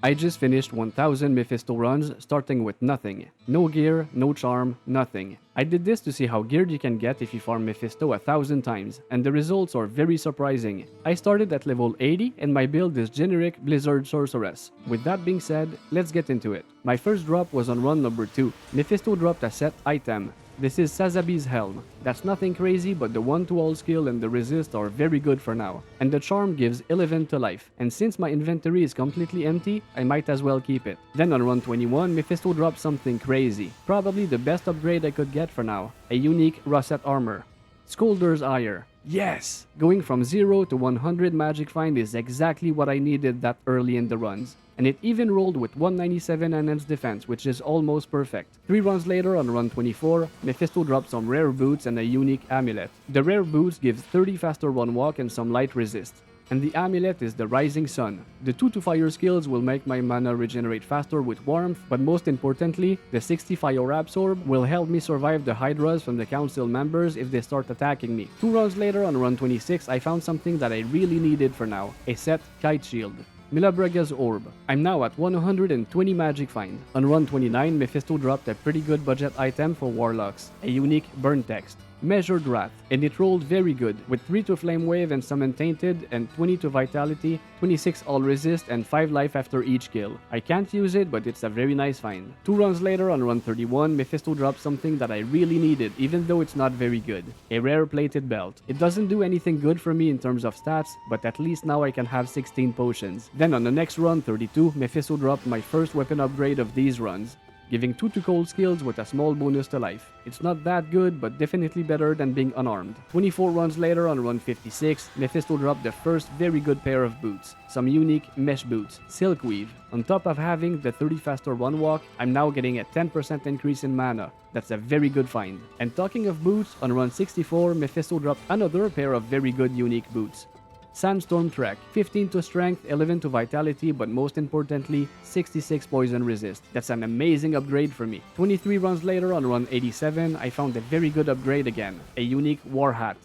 I just finished 1000 Mephisto runs, starting with nothing. No gear, no charm, nothing. I did this to see how geared you can get if you farm Mephisto 1000 times, and the results are very surprising. I started at level 80 and my build is generic Blizzard Sorceress. With that being said, let's get into it. My first drop was on run number 2. Mephisto dropped a set item. This is Sazabi's Helm. That's nothing crazy, but the 1-to-all skill and the resist are very good for now. And the charm gives 11 to life. And since my inventory is completely empty, I might as well keep it. Then on run 21, Mephisto dropped something crazy. Probably the best upgrade I could get for now. A unique Russet armor. Scolder's Ire. Yes! Going from 0 to 100 magic find is exactly what I needed that early in the runs. And it even rolled with 197 enhanced defense, which is almost perfect. 3 runs later on run 24, Mephisto dropped some rare boots and a unique amulet. The rare boots gives 30 faster run walk and some light resist. And the amulet is the Rising Sun. The 2 to fire skills will make my mana regenerate faster with warmth, but most importantly, the 60 fire absorb will help me survive the hydras from the council members if they start attacking me. 2 runs later on run 26, I found something that I really needed for now, a set Kite Shield. Milabrega's Orb. I'm now at 120 magic find. On run 29, Mephisto dropped a pretty good budget item for Warlocks, a unique burn text. Measured Wrath, and it rolled very good, with 3 to Flame Wave and Summon Tainted, and 20 to Vitality, 26 all resist, and 5 life after each kill. I can't use it, but it's a very nice find. 2 runs later on run 31, Mephisto dropped something that I really needed, even though it's not very good. A rare plated belt. It doesn't do anything good for me in terms of stats, but at least now I can have 16 potions. Then on the next run 32, Mephisto dropped my first weapon upgrade of these runs, giving 2 to cold skills with a small bonus to life. It's not that good, but definitely better than being unarmed. 24 runs later on run 56, Mephisto dropped the first very good pair of boots. Some unique mesh boots, Silkweave. On top of having the 30 faster run walk, I'm now getting a 10% increase in mana. That's a very good find. And talking of boots, on run 64, Mephisto dropped another pair of very good unique boots. Sandstorm Trek, 15 to strength, 11 to vitality, but most importantly, 66 poison resist. That's an amazing upgrade for me. 23 runs later on run 87, I found a very good upgrade again, a unique War Hat.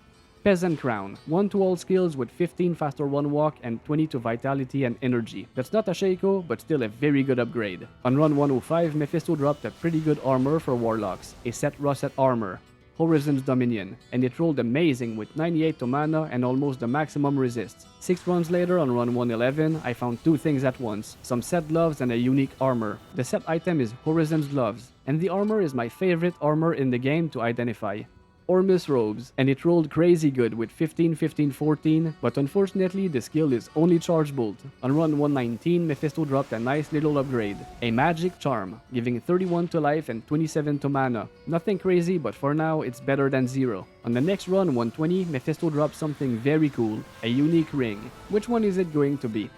Peasant Crown, 1 to all skills with 15 faster run walk and 20 to vitality and energy. That's not a Shaco, but still a very good upgrade. On run 105, Mephisto dropped a pretty good armor for Warlocks, a set Russet armor. Horizon's Dominion, and it rolled amazing with 98 to mana and almost the maximum resist. 6 runs later on run 111, I found 2 things at once, some set gloves and a unique armor. The set item is Horizon's Gloves, and the armor is my favorite armor in the game to identify. Ormus Robes, and it rolled crazy good with 15, 15, 14, but unfortunately the skill is only Charge Bolt. On run 119, Mephisto dropped a nice little upgrade, a Magic Charm, giving 31 to life and 27 to mana. Nothing crazy, but for now it's better than 0. On the next run 120, Mephisto dropped something very cool, a unique ring. Which one is it going to be?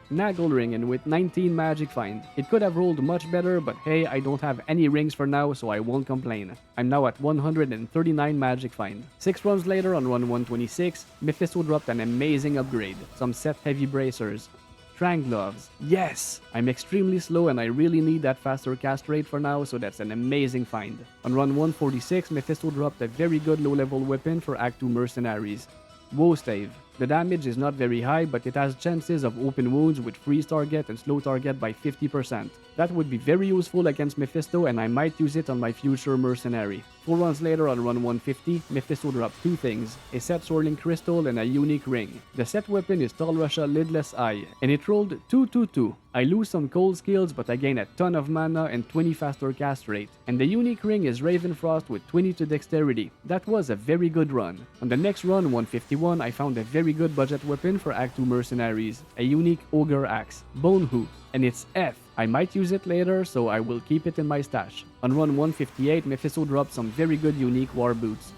Naggle Ring, and with 19 magic find. It could have rolled much better, but hey, I don't have any rings for now, so I won't complain. I'm now at 139 magic find. 6 runs later on run 126, Mephisto dropped an amazing upgrade, some set heavy bracers. Trank Gloves. Yes! I'm extremely slow and I really need that faster cast rate for now, so that's an amazing find. On run 146, Mephisto dropped a very good low-level weapon for Act 2 mercenaries. Woe Stave. The damage is not very high, but it has chances of open wounds with freeze target and slow target by 50%. That would be very useful against Mephisto, and I might use it on my future mercenary. 4 runs later on run 150, Mephisto dropped 2 things, a set Swirling Crystal and a unique ring. The set weapon is Tall Russia Lidless Eye, and it rolled 2-2-2. I lose some cold skills, but I gain a ton of mana and 20 faster cast rate. And the unique ring is Raven Frost with 20 to dexterity. That was a very good run. On the next run, 151, I found a very good budget weapon for Act 2 mercenaries, a unique Ogre Axe, Bone Hoop, and it's F. I might use it later, so I will keep it in my stash. On run 158, Mephisto dropped some very good unique war boots.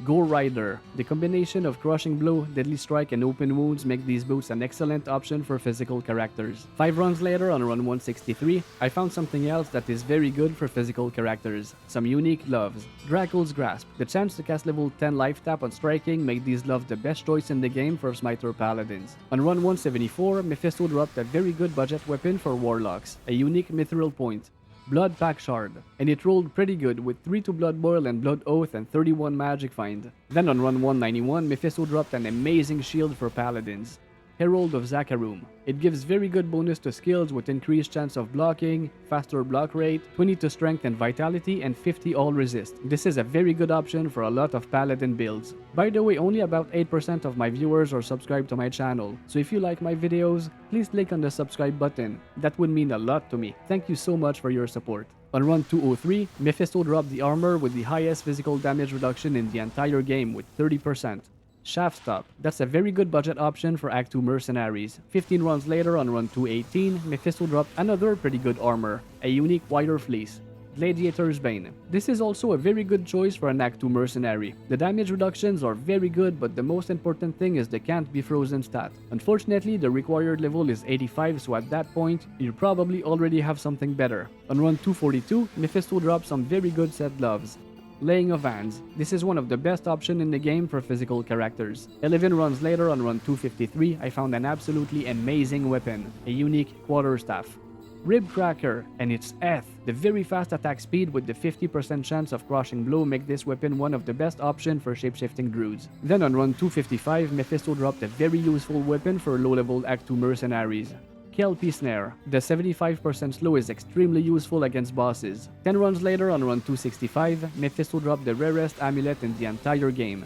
Gore Rider. The combination of Crushing Blow, Deadly Strike, and Open Wounds make these boots an excellent option for physical characters. 5 runs later on run 163, I found something else that is very good for physical characters. Some unique gloves. Draco's Grasp. The chance to cast level 10 life tap on striking make these gloves the best choice in the game for Smiter Paladins. On run 174, Mephisto dropped a very good budget weapon for Warlocks, a unique Mithril Point. Blood Pack Shard, and it rolled pretty good with 3 to Blood Boil and Blood Oath and 31 magic find. Then on run 191, Mephisto dropped an amazing shield for Paladins. Herald of Zakarum. It gives very good bonus to skills with increased chance of blocking, faster block rate, 20 to strength and vitality, and 50 all resist. This is a very good option for a lot of paladin builds. By the way, only about 8% of my viewers are subscribed to my channel, so if you like my videos, please click on the subscribe button. That would mean a lot to me. Thank you so much for your support. On run 203, Mephisto dropped the armor with the highest physical damage reduction in the entire game with 30%. Shaft Stop. That's a very good budget option for Act 2 mercenaries. 15 runs later on run 218, Mephisto dropped another pretty good armor, a unique Wire Fleece. Gladiator's Bane. This is also a very good choice for an Act 2 mercenary. The damage reductions are very good, but the most important thing is the can't be frozen stat. Unfortunately, the required level is 85, so at that point, you probably already have something better. On run 242, Mephisto dropped some very good set gloves. Laying of Hands. This is one of the best options in the game for physical characters. 11 runs later on run 253, I found an absolutely amazing weapon, a unique quarterstaff. Rib Cracker, and its Eth. The very fast attack speed with the 50% chance of crushing blow make this weapon one of the best options for shapeshifting druids. Then on run 255, Mephisto dropped a very useful weapon for low-level Act 2 mercenaries. Kelpie Snare. The 75% slow is extremely useful against bosses. 10 runs later on run 265, Mephisto dropped the rarest amulet in the entire game.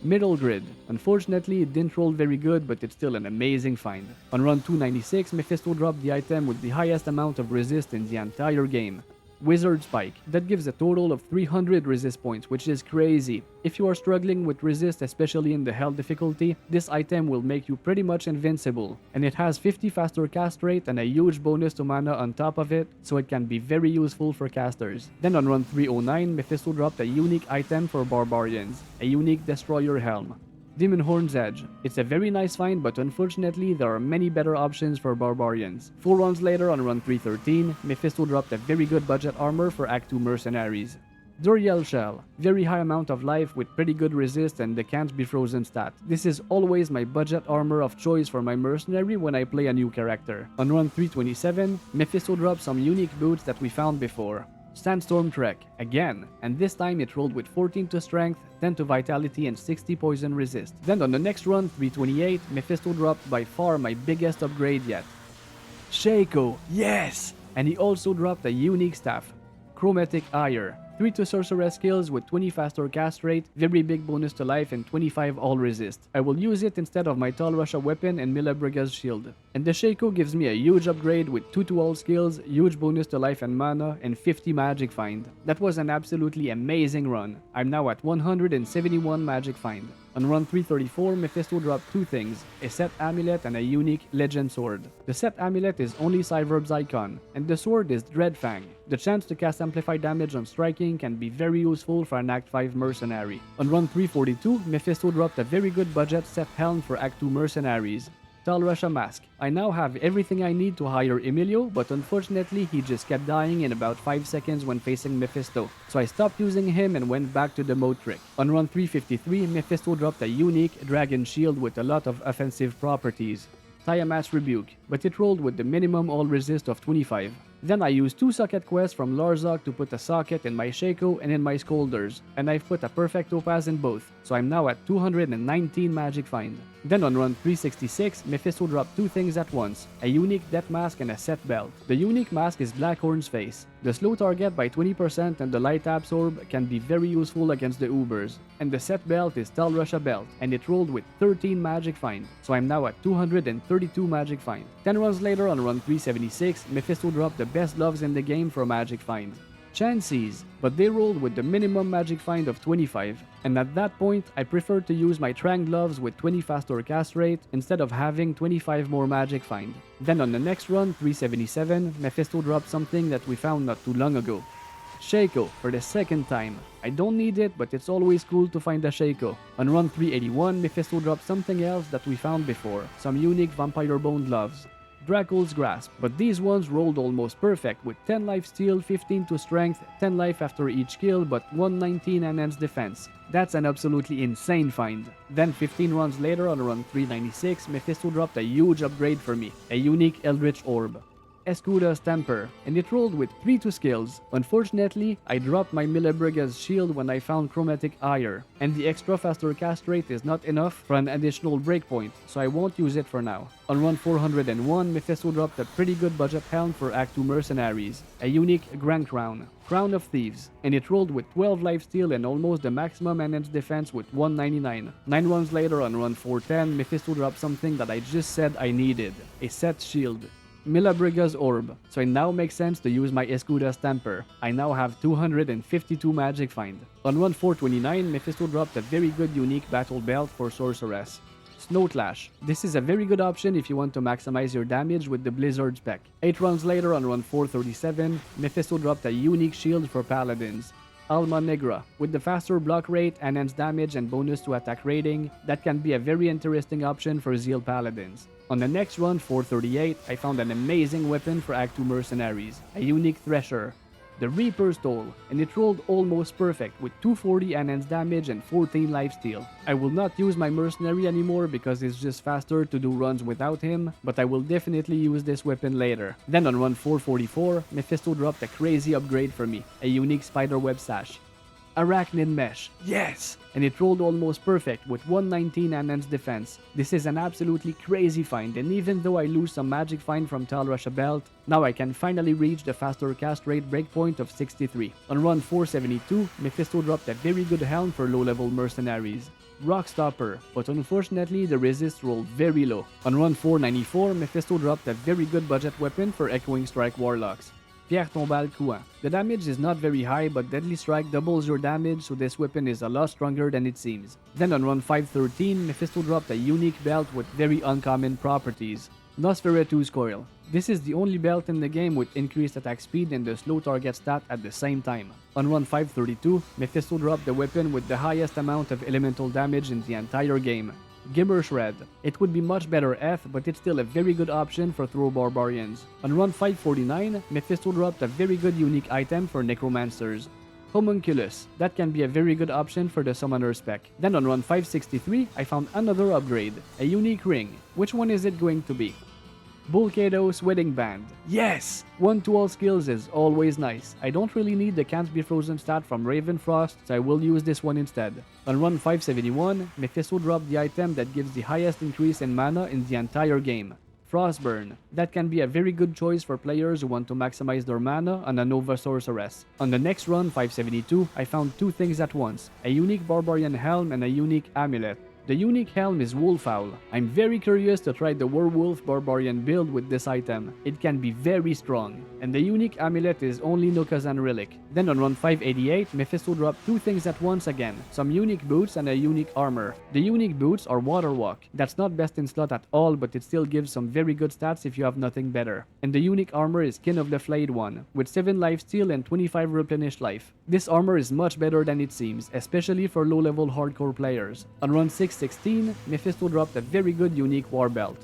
Middle Grid. Unfortunately, it didn't roll very good, but it's still an amazing find. On run 296, Mephisto dropped the item with the highest amount of resist in the entire game. Wizard Spike. That gives a total of 300 resist points, which is crazy. If you are struggling with resist, especially in the hell difficulty, this item will make you pretty much invincible. And it has 50 faster cast rate and a huge bonus to mana on top of it, so it can be very useful for casters. Then on run 309, Mephisto dropped a unique item for barbarians, a unique Destroyer Helm. Demon Horn's Edge. It's a very nice find, but unfortunately there are many better options for barbarians. 4 runs later on run 313, Mephisto dropped a very good budget armor for Act 2 mercenaries. Duriel Shell. Very high amount of life with pretty good resist and the can't be frozen stat. This is always my budget armor of choice for my mercenary when I play a new character. On run 327, Mephisto dropped some unique boots that we found before. Sandstorm Trek, again, and this time it rolled with 14 to strength, 10 to vitality, and 60 poison resist. Then on the next run, 328, Mephisto dropped by far my biggest upgrade yet. Shaco, yes! And he also dropped a unique staff, Chromatic Ire. 3 to sorcerer skills with 20 faster cast rate, very big bonus to life, and 25 all resist. I will use it instead of my Tall Russia weapon and Milabriga's shield. And the Shaco gives me a huge upgrade with 2 to all skills, huge bonus to life and mana, and 50 magic find. That was an absolutely amazing run. I'm now at 171 magic find. On run 334, Mephisto dropped 2 things, a set amulet and a unique legend sword. The set amulet is only Cyverb's icon, and the sword is Dreadfang. The chance to cast amplified damage on striking can be very useful for an Act 5 mercenary. On run 342, Mephisto dropped a very good budget set helm for Act 2 mercenaries. Tall Russia Mask. I now have everything I need to hire Emilio, but unfortunately he just kept dying in about 5 seconds when facing Mephisto, so I stopped using him and went back to the mode trick. On run 353, Mephisto dropped a unique Dragon Shield with a lot of offensive properties. Tiamat's Rebuke, but it rolled with the minimum all resist of 25. Then I used 2 socket quests from Larzok to put a socket in my Shaco and in my Scolders, and I've put a perfect topaz in both, so I'm now at 219 magic find. Then on run 366, Mephisto dropped 2 things at once, a unique death mask and a set belt. The unique mask is Blackhorn's face. The slow target by 20% and the light absorb can be very useful against the Ubers. And the set belt is Tall Russia belt, and it rolled with 13 magic find, so I'm now at 232 magic find. 10 runs later on run 376, Mephisto dropped the best gloves in the game for magic find. Chances, but they rolled with the minimum magic find of 25, and at that point I preferred to use my Trang gloves with 20 faster cast rate instead of having 25 more magic find. Then on the next run, 377, Mephisto dropped something that we found not too long ago. Shaco, for the second time. I don't need it, but it's always cool to find a Shaco. On run 381, Mephisto dropped something else that we found before, some unique Vampire Bone gloves. Dracul's Grasp, but these ones rolled almost perfect with 10 life steal, 15 to strength, 10 life after each kill, but 119 enhanced defense. That's an absolutely insane find. Then 15 runs later on run 396, Mephisto dropped a huge upgrade for me, a unique Eldritch Orb. Escuda's Temper, and it rolled with 3-2 skills. Unfortunately, I dropped my Milebriga's shield when I found Chromatic Ire, and the extra faster cast rate is not enough for an additional breakpoint, so I won't use it for now. On run 401, Mephisto dropped a pretty good budget helm for Act 2 Mercenaries, a unique Grand Crown, Crown of Thieves, and it rolled with 12 lifesteal and almost the maximum enhanced defense with 199. 9 runs later on run 410, Mephisto dropped something that I just said I needed, a set shield. Milebriga's Orb, so it now makes sense to use my Escuda's Temper. I now have 252 magic find. On run 429, Mephisto dropped a very good unique battle belt for Sorceress. Snowclash. This is a very good option if you want to maximize your damage with the Blizzard spec. 8 runs later on run 437, Mephisto dropped a unique shield for Paladins. Alma Negra. With the faster block rate, enhanced damage, and bonus to attack rating, that can be a very interesting option for Zeal Paladins. On the next run, 438, I found an amazing weapon for Act 2 Mercenaries, a unique Thresher, the Reaper's Toll, and it rolled almost perfect with 240 enhanced damage and 14 lifesteal. I will not use my Mercenary anymore because it's just faster to do runs without him, but I will definitely use this weapon later. Then on run 444, Mephisto dropped a crazy upgrade for me, a unique Spiderweb Sash. Arachnid Mesh. Yes! And it rolled almost perfect with 119 enhanced defense. This is an absolutely crazy find, and even though I lose some magic find from Talrasha Belt, now I can finally reach the faster cast rate breakpoint of 63. On run 472, Mephisto dropped a very good helm for low-level mercenaries. Rockstopper, but unfortunately the resist rolled very low. On run 494, Mephisto dropped a very good budget weapon for Echoing Strike Warlocks. Pierre Tombal Couant. The damage is not very high, but Deadly Strike doubles your damage, so this weapon is a lot stronger than it seems. Then on run 513, Mephisto dropped a unique belt with very uncommon properties. Nosferatu's Coil. This is the only belt in the game with increased attack speed and the slow target stat at the same time. On run 532, Mephisto dropped the weapon with the highest amount of elemental damage in the entire game. Gimmer Shred. It would be much better F, but it's still a very good option for Throw Barbarians. On run 549, Mephisto dropped a very good unique item for Necromancers. Homunculus. That can be a very good option for the Summoner spec. Then on run 563, I found another upgrade, a unique ring. Which one is it going to be? Volcado's Wedding Band. Yes! 1-2-all skills is always nice. I don't really need the Can't Be Frozen stat from Ravenfrost, so I will use this one instead. On run 571, Mephisto dropped the item that gives the highest increase in mana in the entire game. Frostburn. That can be a very good choice for players who want to maximize their mana on a Nova Sorceress. On the next run, 572, I found two things at once, a unique Barbarian Helm and a unique Amulet. The unique helm is Wolfowl. I'm very curious to try the Werewolf Barbarian build with this item. It can be very strong. And the unique amulet is only Nokazan Relic. Then on run 588, Mephisto dropped two things at once again. Some unique boots and a unique armor. The unique boots are Water Walk. That's not best in slot at all, but it still gives some very good stats if you have nothing better. And the unique armor is Skin of the Flayed One, with 7 lifesteal and 25 replenished life. This armor is much better than it seems, especially for low-level hardcore players. On run 616, Mephisto dropped a very good unique war belt.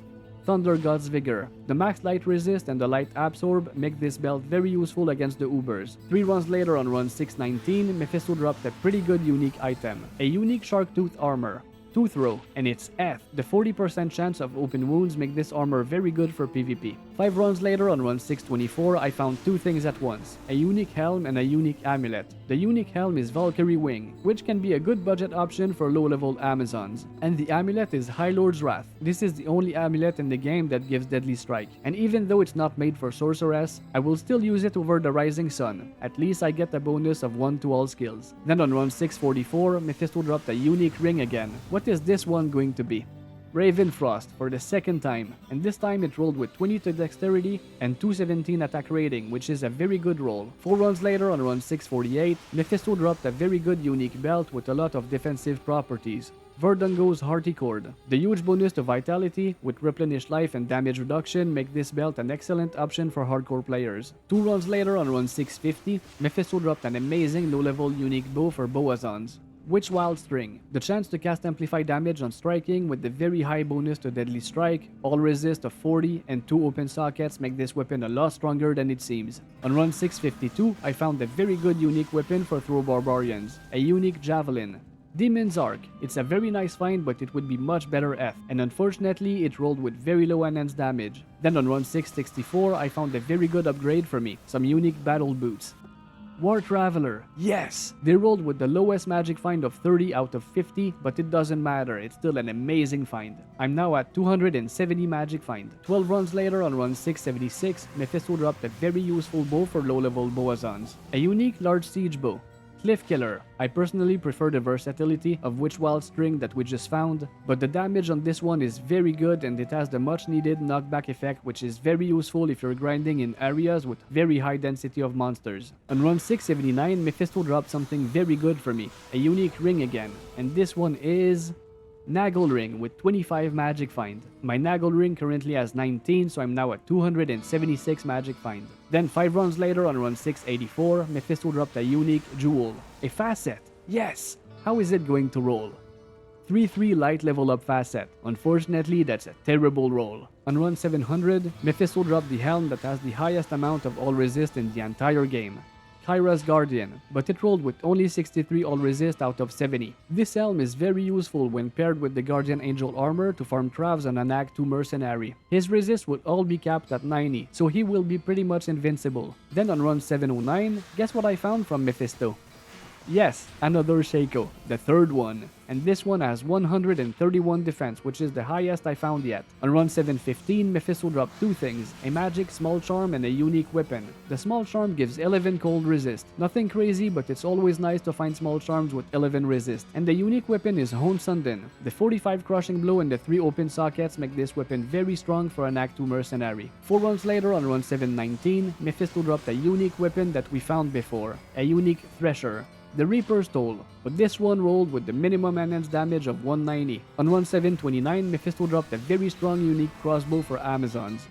Thunder God's Vigor. The max light resist and the light absorb make this belt very useful against the Ubers. 3 runs later on run 619, Mephisto dropped a pretty good unique item, a unique Shark Tooth armor. Tooth Row, and it's F. The 40% chance of open wounds make this armor very good for PvP. 5 runs later on run 624, I found two things at once, a unique helm and a unique amulet. The unique helm is Valkyrie Wing, which can be a good budget option for low-level Amazons. And the amulet is High Lord's Wrath. This is the only amulet in the game that gives Deadly Strike. And even though it's not made for Sorceress, I will still use it over the Rising Sun. At least I get a bonus of 1-to-all skills. Then on run 644, Mephisto dropped a unique ring again. What is this one going to be? Ravenfrost for the second time, and this time it rolled with 20 to dexterity and 217 attack rating, which is a very good roll. 4 runs later on run 648, Mephisto dropped a very good unique belt with a lot of defensive properties. Verdungo's Harticord. The huge bonus to vitality with replenished life and damage reduction make this belt an excellent option for hardcore players. 2 runs later on run 650, Mephisto dropped an amazing low-level unique bow for Boazons. Witch Wild String. The chance to cast amplify damage on striking with the very high bonus to Deadly Strike, all resist of 40, and 2 open sockets make this weapon a lot stronger than it seems. On run 652, I found a very good unique weapon for Throw Barbarians, a unique Javelin. Demon's Arc. It's a very nice find, but it would be much better F, and unfortunately it rolled with very low enhanced damage. Then on run 664 I found a very good upgrade for me, some unique battle boots. War Traveler. Yes! They rolled with the lowest magic find of 30 out of 50, but it doesn't matter, it's still an amazing find. I'm now at 270 magic find. 12 runs later on run 676, Mephisto dropped a very useful bow for low-level boazons. A unique large siege bow. Cliff Killer. I personally prefer the versatility of Witch Wild String that we just found, but the damage on this one is very good and it has the much needed knockback effect, which is very useful if you're grinding in areas with very high density of monsters. On run 679, Mephisto dropped something very good for me, a unique ring again, and this one is Naggle Ring with 25 magic find. My Naggle Ring currently has 19, so I'm now at 276 magic find. Then 5 runs later on run 684, Mephisto dropped a unique jewel. A facet. Yes! How is it going to roll? 3-3 light level up facet. Unfortunately, that's a terrible roll. On run 700, Mephisto dropped the helm that has the highest amount of all resist in the entire game. Kyra's Guardian, but it rolled with only 63 all resist out of 70. This helm is very useful when paired with the Guardian Angel armor to farm travs on an Act 2 mercenary. His resist would all be capped at 90, so he will be pretty much invincible. Then on run 709, guess what I found from Mephisto? Yes, another Shaco, the third one. And this one has 131 defense, which is the highest I found yet. On run 715, Mephisto dropped 2 things, a magic small charm and a unique weapon. The small charm gives 11 cold resist. Nothing crazy, but it's always nice to find small charms with 11 resist. And the unique weapon is Hone Sundin. The 45 crushing blow and the 3 open sockets make this weapon very strong for an Act 2 mercenary. 4 runs later on run 719, Mephisto dropped a unique weapon that we found before, a unique Thresher. The Reaper's Toll, but this one rolled with the minimum enhanced damage of 190. On run 729, Mephisto dropped a very strong unique crossbow for Amazons.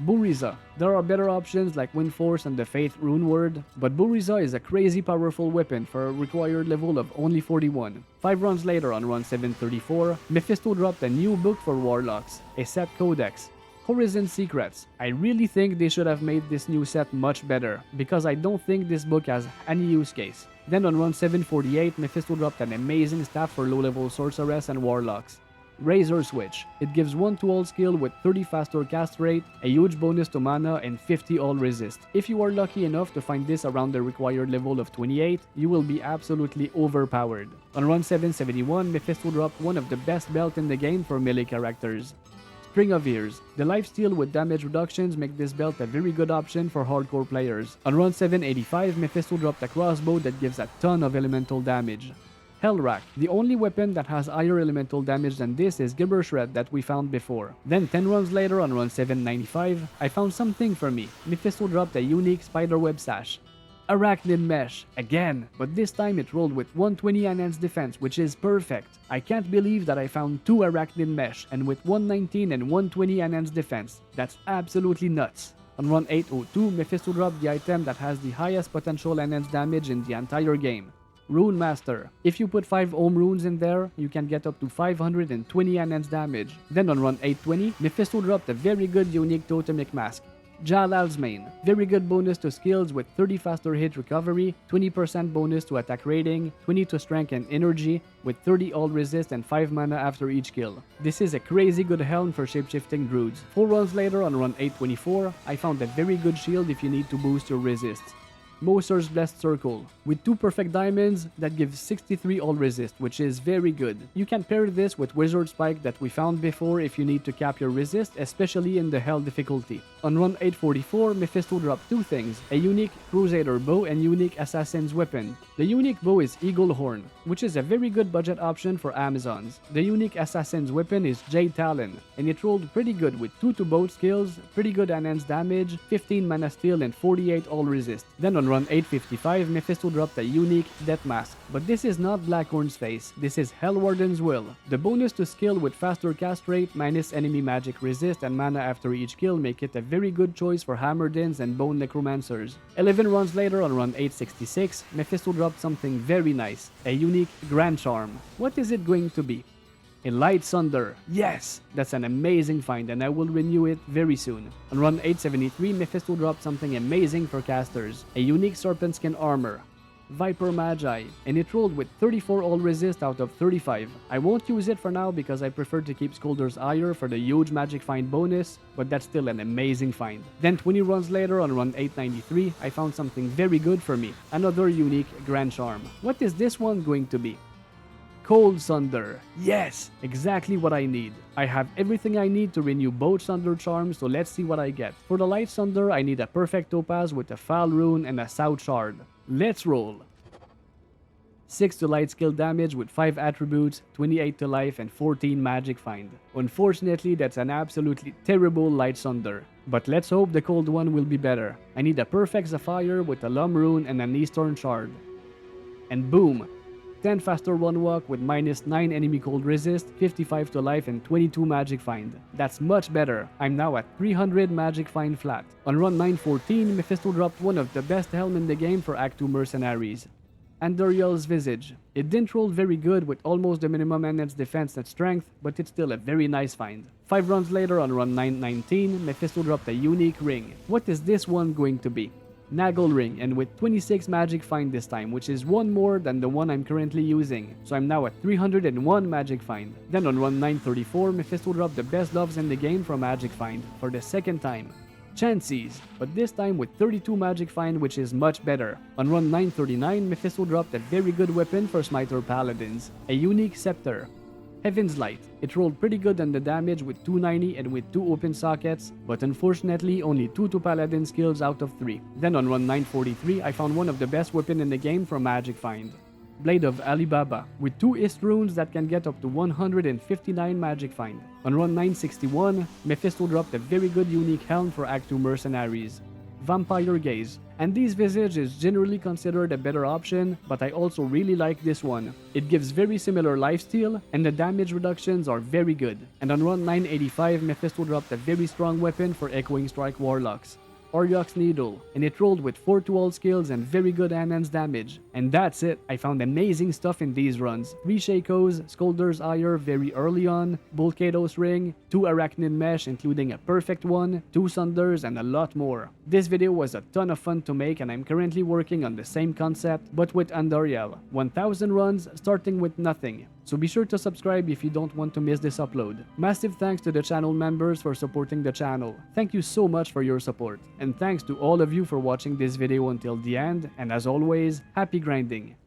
Buriza. There are better options like Wind Force and the Faith Rune Word, but Buriza is a crazy powerful weapon for a required level of only 41. 5 runs later on run 734, Mephisto dropped a new book for Warlocks, a set codex. Horizon Secrets. I really think they should have made this new set much better, because I don't think this book has any use case. Then on run 748, Mephisto dropped an amazing staff for low-level sorceress and warlocks. Razor Switch. It gives 1 to all skill with 30 faster cast rate, a huge bonus to mana, and 50 all resist. If you are lucky enough to find this around the required level of 28, you will be absolutely overpowered. On run 771, Mephisto dropped one of the best belts in the game for melee characters. String of Ears. The lifesteal with damage reductions make this belt a very good option for hardcore players. On run 785, Mephisto dropped a crossbow that gives a ton of elemental damage. Hellrack. The only weapon that has higher elemental damage than this is Gibber Shred that we found before. Then 10 runs later on run 795, I found something for me. Mephisto dropped a unique spiderweb sash. Arachnid Mesh, again, but this time it rolled with 120 enhanced defense, which is perfect. I can't believe that I found 2 Arachnid Mesh, and with 119 and 120 enhanced defense. That's absolutely nuts. On run 802, Mephisto dropped the item that has the highest potential enhanced damage in the entire game. Rune Master. If you put 5 Ohm runes in there, you can get up to 520 enhanced damage. Then on run 820, Mephisto dropped a very good unique totemic mask. Jalal's Mane. Very good bonus to skills with 30 faster hit recovery, 20% bonus to attack rating, 20 to strength and energy, with 30 all resist and 5 mana after each kill. This is a crazy good helm for shapeshifting druids. 4 runs later on run 824, I found a very good shield if you need to boost your resists. Moser's Blessed Circle. With 2 perfect diamonds, that gives 63 all resist, which is very good. You can pair this with Wizard Spike that we found before if you need to cap your resist, especially in the Hell difficulty. On run 844, Mephisto dropped 2 things, a unique Crusader bow and unique Assassin's weapon. The unique bow is Eagle Horn, which is a very good budget option for Amazons. The unique Assassin's weapon is Jade Talon, and it rolled pretty good with 2 to both skills, pretty good enhanced damage, 15 mana steal and 48 all resist. Then on run 855, Mephisto dropped a unique Death Mask, but this is not Blackhorn's face, this is Hellwarden's Will. The bonus to skill with faster cast rate, minus enemy magic resist and mana after each kill make it a very good choice for Hammerdins and Bone Necromancers. 11 runs later on run 866, Mephisto dropped something very nice, a unique Grand Charm. What is it going to be? A Light Sunder. Yes! That's an amazing find and I will renew it very soon. On run 873, Mephisto dropped something amazing for casters. A unique Serpent Skin armor. Viper Magi, and it rolled with 34 all resist out of 35. I won't use it for now because I prefer to keep Scolders higher for the huge magic find bonus, but that's still an amazing find. Then 20 runs later on run 893, I found something very good for me, another unique Grand Charm. What is this one going to be? Cold Sunder. Yes, exactly what I need. I have everything I need to renew both Sunder charms, so let's see what I get. For the Light Sunder, I need a Perfect Topaz with a Foul Rune and a South Shard. Let's roll. 6 to light skill damage with 5 attributes, 28 to life, and 14 magic find. Unfortunately, that's an absolutely terrible Light Sunder. But let's hope the cold one will be better. I need a Perfect Sapphire with a Lum Rune and an Eastern Shard. And boom! 10 faster run walk with -9 enemy cold resist, 55 to life, and 22 magic find. That's much better. I'm now at 300 magic find flat. On run 914, Mephisto dropped one of the best helm in the game for Act 2 mercenaries. Andoriel's Visage. It didn't roll very good with almost the minimum and its defense and strength, but it's still a very nice find. 5 runs later on run 919, Mephisto dropped a unique ring. What is this one going to be? Naggle Ring, and with 26 magic find this time, which is one more than the one I'm currently using, so I'm now at 301 magic find. Then on run 934, Mephisto dropped the best loves in the game from magic find, for the second time. Chances, but this time with 32 magic find, which is much better. On run 939, Mephisto dropped a very good weapon for Smiter Paladins, a unique Scepter. Heaven's Light. It rolled pretty good on the damage with 290 and with 2 open sockets, but unfortunately only 2 to Paladin skills out of 3. Then on run 943, I found one of the best weapon in the game from Magic Find. Blade of Alibaba, with 2 Ist runes that can get up to 159 magic find. On run 961, Mephisto dropped a very good unique helm for Act 2 mercenaries. Vampire Gaze, and this Visage is generally considered a better option, but I also really like this one. It gives very similar lifesteal, and the damage reductions are very good. And on run 985, Mephisto dropped a very strong weapon for Echoing Strike Warlocks. Oryok's Needle, and it rolled with 4 to all skills and very good enhanced damage. And that's it, I found amazing stuff in these runs. 3 Shakos, Scolders Ire very early on, Volcados Ring, 2 Arachnid Mesh including a perfect one, 2 Sunders, and a lot more. This video was a ton of fun to make, and I'm currently working on the same concept, but with Andoriel. 1000 runs starting with nothing. So be sure to subscribe if you don't want to miss this upload. Massive thanks to the channel members for supporting the channel. Thank you so much for your support. And thanks to all of you for watching this video until the end, and as always, happy grinding.